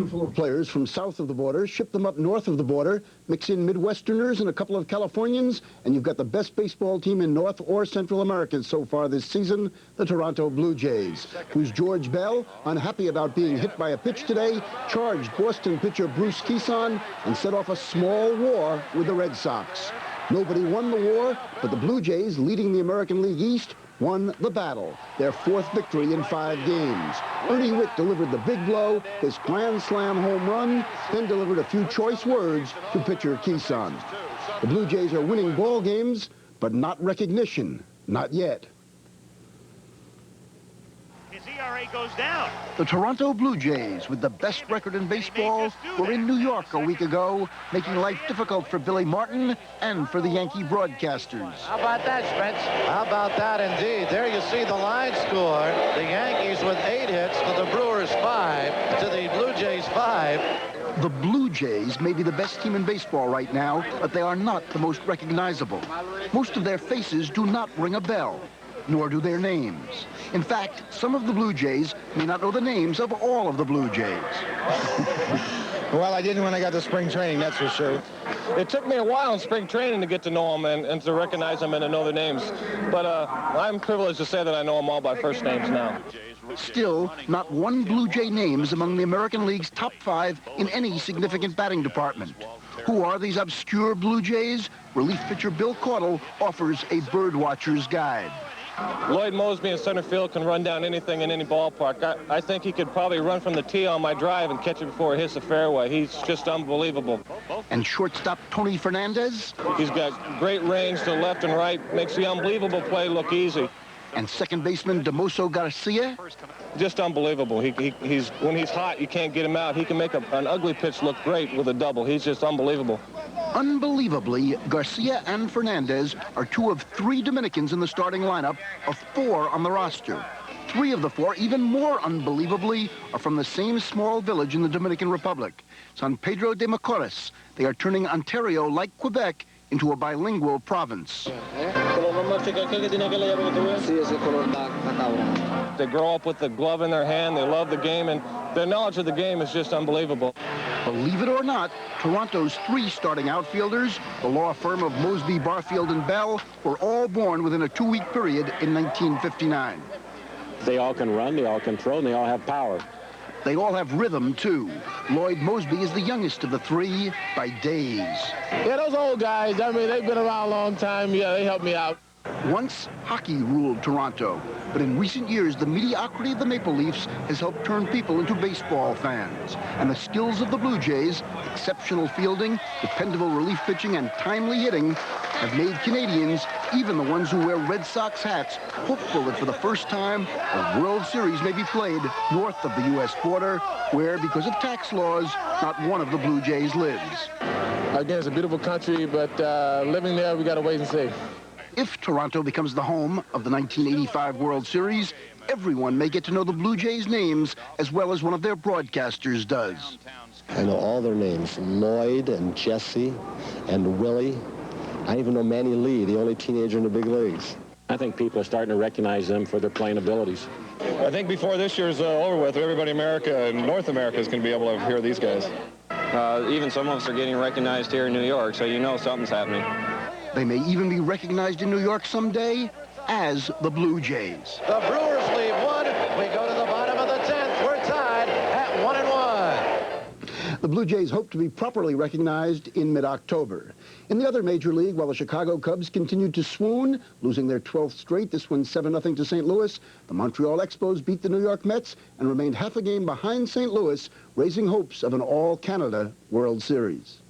handful of players from south of the border, ship them up north of the border, mix in Midwesterners and a couple of Californians, and you've got the best baseball team in North or Central America so far this season, the Toronto Blue Jays, whose George Bell, unhappy about being hit by a pitch today, charged Boston pitcher Bruce Kison and set off a small war with the Red Sox. Nobody won the war, but the Blue Jays, leading the American League East, won the battle, their fourth victory in 5 games. Ernie Witt delivered the big blow, his grand slam home run, then delivered a few choice words to pitcher Kison. The Blue Jays are winning ball games, but not recognition, not yet. His ERA goes down. The Toronto Blue Jays, with the best record in baseball, were in New York a week ago, making life difficult for Billy Martin and for the Yankee broadcasters. How about that, Spence? How about that, indeed? There you see the line score. The Yankees with 8 hits to the Brewers 5, to the Blue Jays 5. The Blue Jays may be the best team in baseball right now, but they are not the most recognizable. Most of their faces do not ring a bell, nor do their names. In fact, some of the Blue Jays may not know the names of all of the Blue Jays. Well, I didn't when I got to spring training, that's for sure. It took me a while in spring training to get to know them and to recognize them and to know their names. But I'm privileged to say that I know them all by first names now. Still, not one Blue Jay name is among the American League's top 5 in any significant batting department. Who are these obscure Blue Jays? Relief pitcher Bill Caudle offers a birdwatcher's guide. Lloyd Mosby in center field can run down anything in any ballpark. I think he could probably run from the tee on my drive and catch it before it hits the fairway. He's just unbelievable. And shortstop Tony Fernandez? He's got great range to left and right, makes the unbelievable play look easy. And second baseman Damoso Garcia? Just unbelievable. He's when he's hot, you can't get him out. He can make an ugly pitch look great with a double. He's just unbelievable. Unbelievably, Garcia and Fernandez are 2 of 3 Dominicans in the starting lineup of 4 on the roster. 3 of the 4, even more unbelievably, are from the same small village in the Dominican Republic, San Pedro de Macorís. They are turning Ontario, like Quebec, into a bilingual province. They grow up with the glove in their hand, they love the game, and their knowledge of the game is just unbelievable. Believe it or not, Toronto's 3 starting outfielders, the law firm of Mosby, Barfield, and Bell, were all born within a 2-week period in 1959. They all can run, they all can throw, and they all have power. They all have rhythm, too. Lloyd Mosby is the youngest of the 3 by days. Yeah, those old guys, I mean, they've been around a long time. Yeah, they helped me out. Once, hockey ruled Toronto, but in recent years, the mediocrity of the Maple Leafs has helped turn people into baseball fans. And the skills of the Blue Jays, exceptional fielding, dependable relief pitching, and timely hitting, have made Canadians, even the ones who wear Red Sox hats, hopeful that for the first time, a World Series may be played north of the U.S. border, where, because of tax laws, not one of the Blue Jays lives. Again, it's a beautiful country, but living there, we got to wait and see. If Toronto becomes the home of the 1985 World Series, everyone may get to know the Blue Jays' names as well as one of their broadcasters does. I know all their names, Lloyd and Jesse and Willie. I even know Manny Lee, the only teenager in the big leagues. I think people are starting to recognize them for their playing abilities. I think before this year's over with, everybody in America and North America is going to be able to hear these guys. Even some of us are getting recognized here in New York, so you know something's happening. They may even be recognized in New York someday as the Blue Jays. The Brewers leave 1. We go to the bottom of the 10th. We're tied at 1-1. The Blue Jays hope to be properly recognized in mid-October. In the other major league, while the Chicago Cubs continued to swoon, losing their 12th straight, this one 7-0 to St. Louis, the Montreal Expos beat the New York Mets and remained half a game behind St. Louis, raising hopes of an all-Canada World Series.